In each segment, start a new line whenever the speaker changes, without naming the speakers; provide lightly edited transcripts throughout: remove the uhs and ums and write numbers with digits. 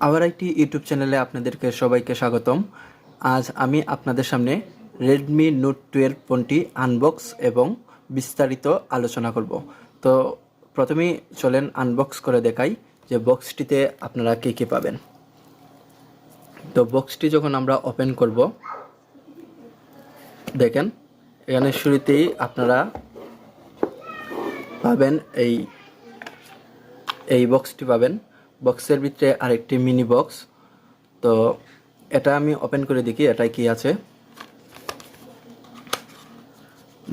আবার একটি ইউটিউব চ্যানেলে আপনাদেরকে সবাইকে স্বাগতম। আজ আমি আপনাদের সামনে রেডমি নোট 12 ফোনটি আনবক্স এবং বিস্তারিত আলোচনা করব। তো প্রথমেই চলেন আনবক্স করে দেখাই যে বক্সটিতে আপনারা কী কী পাবেন। তো বক্সটি যখন আমরা ওপেন করব, দেখেন এখানে শুরুতেই আপনারা পাবেন এই বক্সটি পাবেন। বক্সের ভিতরে আরেকটি মিনি বক্স। তো এটা আমি ওপেন করে দেখি এটাই কি আছে।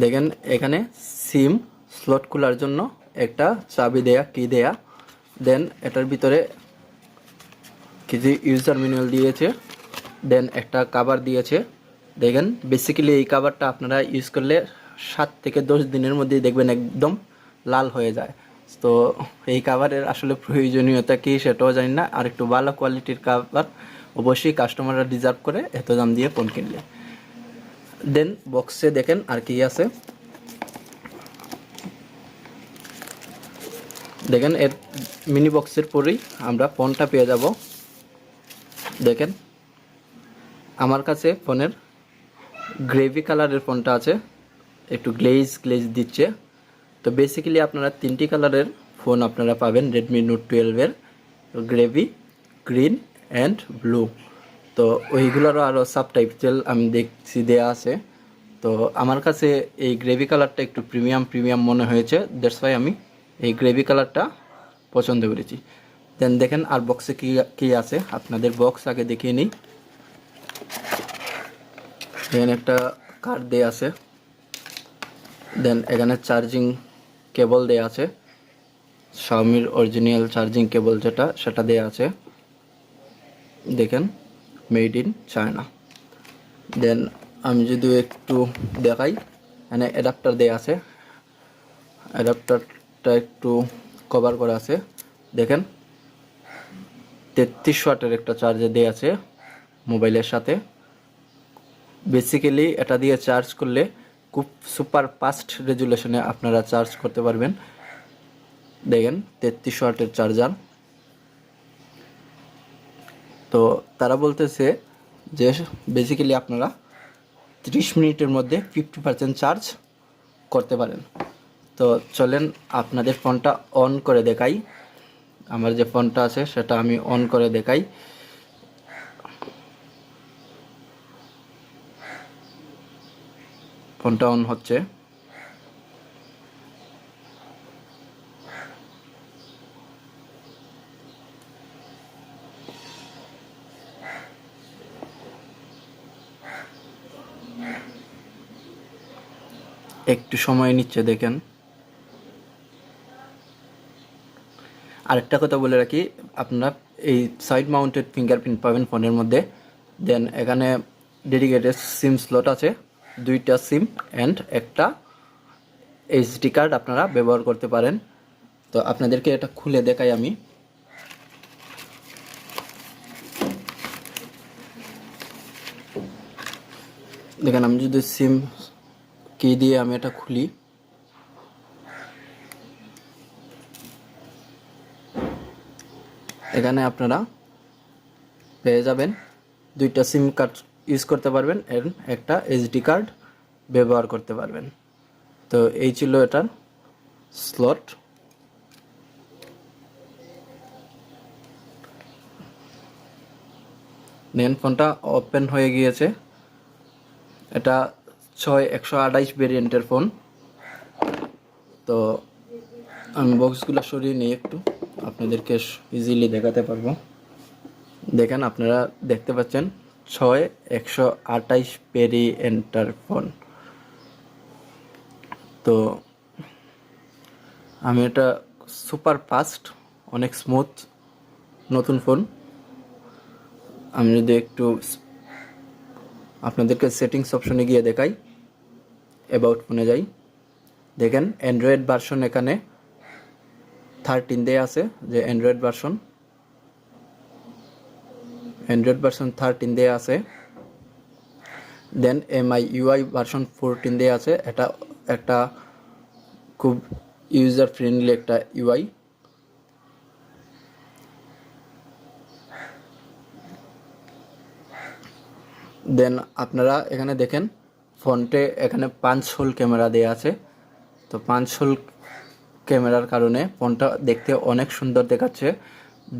দেখেন এখানে সিম স্লট খোলার জন্য একটা চাবি দেয়া, কি দেয়া, দেন এটার ভিতরে কিছু ইউজার ম্যানুয়াল দিয়েছে, দেন একটা কভার দিয়েছে। দেখেন বেসিক্যালি এই কভারটা আপনারা ইউজ করলে 7 থেকে 10 দিনের মধ্যে দেখবেন একদম লাল হয়ে যায়। তো এই কভারের আসলে প্রয়োজনীয়তা কি সেটাও জানি না। আর একটু ভালো কোয়ালিটির কভার অবশ্যই কাস্টমাররা ডিজার্ভ করে এত দাম দিয়ে ফোন কিনলে। দেন বক্সে দেখেন আর কি আছে। দেখেন এর মিনি বক্সের পরেই আমরা ফোনটা পেয়ে যাব। দেখেন আমার কাছে ফোনের গ্রেভি কালারের ফোনটা আছে, একটু গ্লেজ দিচ্ছে। তো বেসিক্যালি আপনারা 3টি কালারের ফোন আপনারা পাবেন রেডমি নোট 12-এর, গ্রেভি, গ্রিন অ্যান্ড ব্লু। তো ওইগুলোরও আরও সাবটাইটেল আমি দেখছি দেয়া আছে। তো আমার কাছে এই গ্রেভি কালারটা একটু প্রিমিয়াম মনে হয়েছে, দ্যাটস ওয়াই আমি এই গ্রেভি কালারটা পছন্দ করেছি। দেন দেখেন আর বক্সে কী আছে, আপনাদের বক্স আগে দেখিয়ে নিই। এখানে একটা কার্ড দেয়া আছে, দেন এখানে চার্জিং কেবল দেয়া আছে, Xiaomi-র অরিজিনাল চার্জিং কেবল সেটা দেয়া আছে। দেখেন মেড ইন চায়না। দেন আমি যদি একটু দেখাই, এখানে অ্যাডাপ্টার দেয়া আছে, অ্যাডাপ্টারটা একটু কভার করা আছে। দেখেন 33 ওয়াটের একটা চার্জার দেয়া আছে মোবাইলের সাথে। বেসিক্যালি এটা দিয়ে চার্জ করলে খুব সুপার ফাস্ট রেজুলেশনে আপনারা চার্জ করতে পারবেন। দেখেন 33 ওয়াটের চার্জার। তো তারা বলতেছে যে বেসিক্যালি আপনারা 30 মিনিটের মধ্যে 50% চার্জ করতে পারেন। তো চলেন আপনাদের ফোনটা অন করে দেখাই। আমার যে ফোনটা আছে সেটা আমি অন করে দেখাই। ফোনটা অন হচ্ছে। একটু সময় নিচ্ছে দেখেন। আরেকটা কথা বলে রাখি, আপনারা এই সাইড মাউন্টেড ফিঙ্গারপ্রিন্ট পাবেন ফোনের মধ্যে। দেন এখানে ডেডিকেটেড সিম স্লট আছে, 2টা সিম অ্যান্ড একটা এইচডি কার্ড আপনারা ব্যবহার করতে পারেন। তো আপনাদেরকে এটা খুলে দেখাই আমি। দেখেন আমি যদি সিম কি দিয়ে আমি এটা খুলি, এখানে আপনারা পেয়ে যাবেন 2টা সিম কার্ড ইউজ করতে পারবেন, এর একটা এইচডি কার্ড ব্যবহার করতে পারবেন। তো এই ছিল এটার স্লট। দেন ফোনটা ওপেন হয়ে গিয়েছে। এটা 128 ভেরিয়েন্টের ফোন। তো আমি বক্সগুলো সরিয়ে নিই একটু, আপনাদেরকে ইজিলি দেখাতে পারবো। দেখেন আপনারা দেখতে পাচ্ছেন 128 ভেরিয়েন্টের ফোন। তো আমি এটা সুপার ফাস্ট, অনেক স্মুথ নতুন ফোন। আমি যদি একটু আপনাদেরকে সেটিংস অপশনে গিয়ে দেখাই, অ্যাবাউট ফোনে যাই, দেখেন অ্যান্ড্রয়েড ভার্সন এখানে 13 দেয়া আছে, যে অ্যান্ড্রয়েড ভার্সন 13 দেয়া আছে। দেন MIUI ভার্সন 14 দেয়া আছে। এটা একটা খুব ইউজার ফ্রেন্ডলি একটা ইউআই। দেন আপনারা এখানে দেখেন ফ্রন্টে এখানে 5 হোল ক্যামেরা দেওয়া আছে। তো 5 হোল ক্যামেরার কারণে ফোনটা দেখতে অনেক সুন্দর দেখাচ্ছে।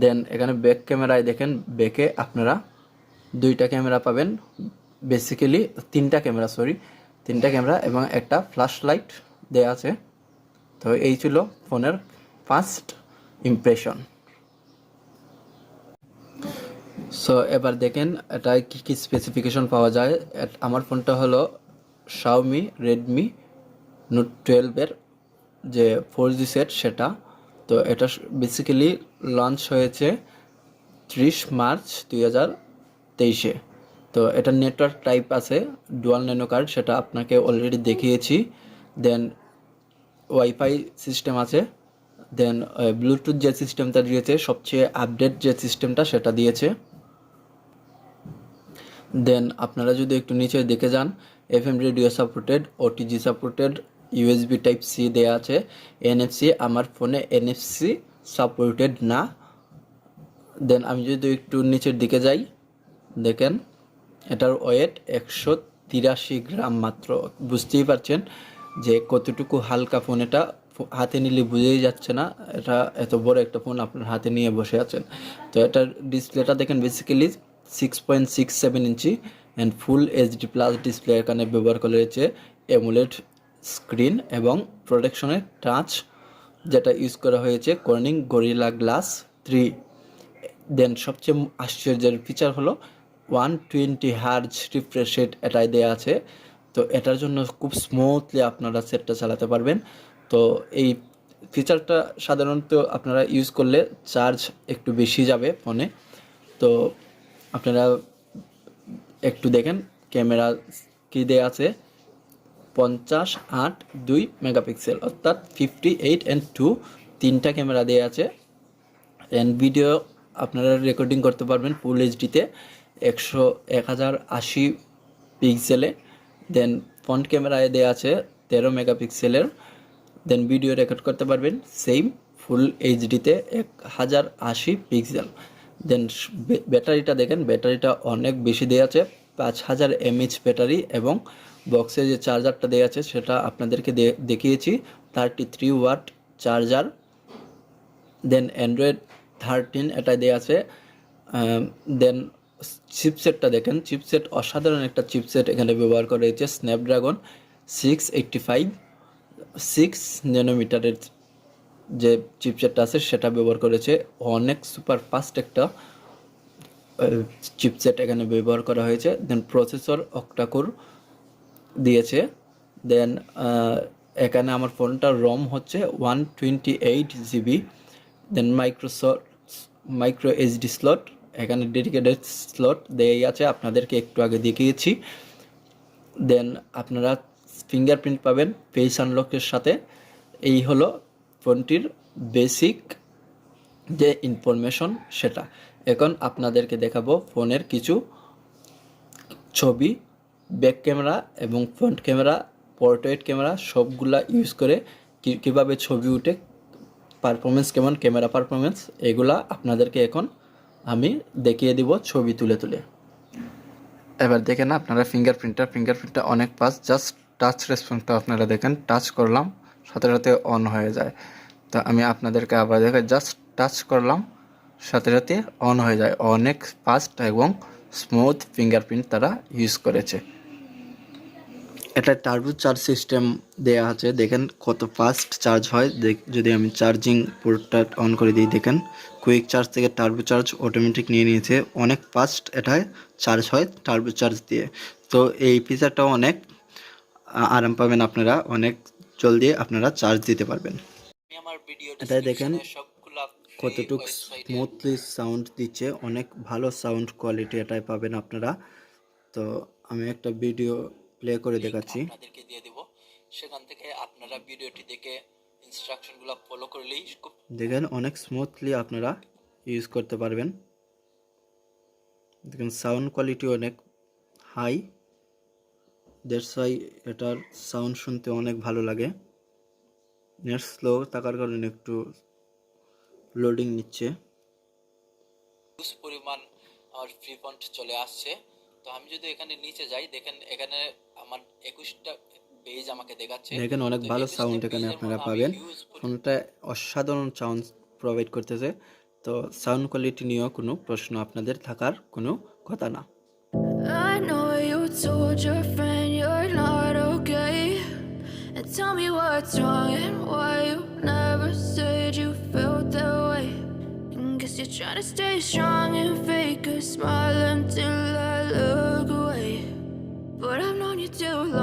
দেন এখানে ব্যাক ক্যামেরায় দেখেন, ব্যাকে আপনারা 2টা ক্যামেরা পাবেন, বেসিক্যালি 3টা ক্যামেরা, সরি 3টা ক্যামেরা এবং একটা ফ্ল্যাশ লাইট দেওয়া আছে। তো এই ছিল ফোনের ফার্স্ট ইমপ্রেশন। সো এবার দেখেন এটায় কী কী স্পেসিফিকেশন পাওয়া যায়। আমার ফোনটা হলো Xiaomi Redmi Note 12-এর যে 4G সেট সেটা। তো এটা বেসিক্যালি লঞ্চ হয়েছে 30 মার্চ 2023-এ। তো এটা নেটওয়ার্ক টাইপ আছে ডুয়াল ন্যানো কার্ড, সেটা আপনাকে অলরেডি দেখিয়েছি। দেন ওয়াইফাই সিস্টেম আছে। দেন ব্লুটুথ যে সিস্টেমটা দিয়েছে, সবচেয়ে আপডেট যে সিস্টেমটা সেটা দিয়েছে। দেন আপনারা যদি একটু নিচে দেখে যান, FM radio supported, OTG supported, USB type C দেওয়া আছে। NFC আমার ফোনে NFC সাপোর্টেড না। দেন আমি যদি একটু নিচের দিকে যাই, দেখেন এটার ওয়েট 183 গ্রাম মাত্র। বুঝতেই পারছেন যে কতটুকু হালকা ফোন। এটা হাতে নিলে বুঝেই যাচ্ছে না এটা এত বড় একটা ফোন আপনার হাতে নিয়ে বসে আছেন। তো এটার ডিসপ্লেটা দেখেন basically 6.67 inch and full HD plus display এখানে ব্যবহার করা হয়েছে। অ্যামোলেড স্ক্রিন এবং প্রোটেকশনে টাচ যেটা ইউজ করা হয়েছে কর্নিং গরিলা গ্লাস 3। দেন সবচেয়ে আশ্চর্যের ফিচার হলো 120 হার্জ রিফ্রেশ রেট এটাই দেওয়া আছে। তো এটার জন্য খুব স্মুথলি আপনারা সেটটা চালাতে পারবেন। তো এই ফিচারটা সাধারণত আপনারা ইউজ করলে চার্জ একটু বেশি যাবে ফোনে। তো আপনারা একটু দেখেন ক্যামেরা কি দেওয়া আছে, 50, 8, 2 মেগাপিক্সেল, অর্থাৎ 58 and 2 3টা ক্যামেরা দেওয়া আছে। অ্যান্ড ভিডিও আপনারা রেকর্ডিং করতে পারবেন ফুল এইচডিতে 1080 পিক্সেলে। দেন ফ্রন্ট ক্যামেরায় দেওয়া আছে 13 মেগাপিক্সেলের। দেন ভিডিও রেকর্ড করতে পারবেন সেম ফুল এইচডিতে 1080 পিক্সেল। দেন ব্যাটারিটা দেখেন, ব্যাটারিটা অনেক বেশি দেওয়া আছে, 5000 mAh ব্যাটারি। এবং বক্সে যে চার্জারটা দেওয়া আছে সেটা আপনাদেরকে দেখিয়েছি, 33 ওয়াট চার্জার। দেন অ্যান্ড্রয়েড 13 এটা দেওয়া আছে। দেন চিপসেটটা দেখেন, চিপসেট অসাধারণ একটা চিপসেট এখানে ব্যবহার করা হয়েছে। স্ন্যাপড্রাগন 685 6 ন্যানোমিটারের যে চিপসেটটা আছে সেটা ব্যবহার করেছে। অনেক সুপার ফাস্ট একটা চিপসেট এখানে ব্যবহার করা হয়েছে। দেন প্রসেসর অক্টাকোর দিয়েছে। দেন এখানে আমার ফোনটার রম হচ্ছে 128 GB। দেন মাইক্রো SD স্লট, এখানে ডেডিকেটেড স্লট দেয়াই আছে, আপনাদেরকে একটু আগে দেখিয়েছি। দেন আপনারা ফিঙ্গারপ্রিন্ট পাবেন ফেস আনলকের সাথে। এই হলো ফোনটির বেসিক যে ইনফরমেশন সেটা। এখন আপনাদেরকে দেখাবো ফোনের কিছু ছবি, ব্যাক ক্যামেরা এবং ফ্রন্ট ক্যামেরা, পোর্ট্রেট ক্যামেরা সবগুলা ইউজ করে কীভাবে ছবি উঠে, পারফরমেন্স কেমন, ক্যামেরা পারফরমেন্স, এগুলা আপনাদেরকে এখন আমি দেখিয়ে দিব ছবি তুলে তুলে। এবার দেখেন আপনারা ফিঙ্গারপ্রিন্টটা অনেক ফাস্ট। জাস্ট টাচ রেসপন্সটা আপনারা দেখেন, টাচ করলাম সাথে সাথে অন হয়ে যায়। তো আমি আপনাদেরকে আবার দেখাই, জাস্ট টাচ করলাম সাথে সাথে অন হয়ে যায়। অনেক ফাস্ট এবং স্মুথ ফিঙ্গারপ্রিন্ট তারা ইউজ করেছে। এটা টার্বো চার্জ সিস্টেম দেয়া আছে, দেখেন কত ফাস্ট চার্জ হয়। যদি আমি চার্জিং পোর্টটা অন করে দিই, দেখেন কুইক চার্জ থেকে টার্বো চার্জ অটোমেটিক নিয়ে নিয়েছে। অনেক ফাস্ট এটায় চার্জ হয় টার্বো চার্জ দিয়ে। তো এই ফিচারটাও অনেক আরাম পাবেন আপনারা, অনেক জলদি আপনারা চার্জ দিতে পারবেন। এটাই দেখেন কতটুকু স্মুথলি সাউন্ড দিচ্ছে, অনেক ভালো সাউন্ড কোয়ালিটি এটাই পাবেন আপনারা। তো আমি একটা ভিডিও প্লে করে দেখাচ্ছি, আপনাদেরকে দিয়ে দেব, সেখান থেকে আপনারা ভিডিওটি দেখে ইনস্ট্রাকশনগুলো ফলো করলেই দেখেন অনেক স্মুথলি আপনারা ইউজ করতে পারবেন। দেখেন সাউন্ড কোয়ালিটি অনেক হাই, দ্যাটস ওয়াই এটার সাউন্ড শুনতে অনেক ভালো লাগে। নেট স্লো থাকার কারণে একটু লোডিং নিচ্ছে। পরিমাণ আর ফ্রি ফন্ট চলে আসছে।
তো আমি যদি এখানে নিচে যাই, দেখেন এখানে আমার 21টা পেজ আমাকে দেখাচ্ছে।
দেখেন অনেক
তো
ভালো
21টা
সাউন্ড এখানে
পেজের
আপনারা
মধ্যে আমি
পাবেন।
হিউজ
ফোনটা অসাধারণ সাউন্ড প্রোভাইড করতেছে। তো সাউন্ড কোয়ালিটি নিয়েও কোনো প্রশ্ন আপনাদের থাকার কোনো কথা না।
I know you told your friend you're not okay, and tell me what's wrong and why you never said you felt that way. And guess you're trying to stay strong and fake a smile until I look away, but I've known you too long.